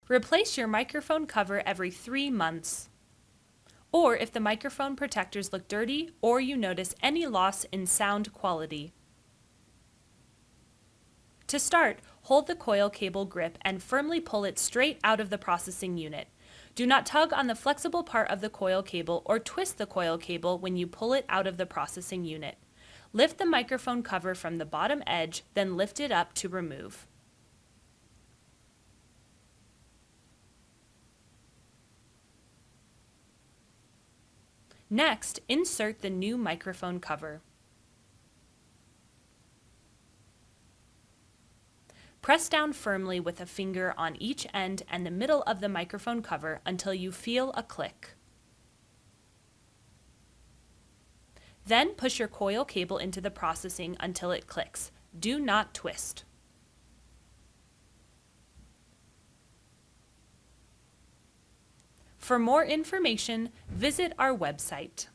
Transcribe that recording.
Replace your microphone cover every 3 months. Or if the microphone protectors look dirty or you notice any loss in sound quality. To start, hold the coil cable grip and firmly pull it straight out of the processing unit. Do not tug on the flexible part of the coil cable or twist the coil cable when you pull it out of the processing unit. Lift the microphone cover from the bottom edge, then lift it up to remove. Next, insert the new microphone cover. Press down firmly with a finger on each end and the middle of the microphone cover until you feel a click. Then push your coil cable into the processing until it clicks. Do not twist. For more information, visit our website.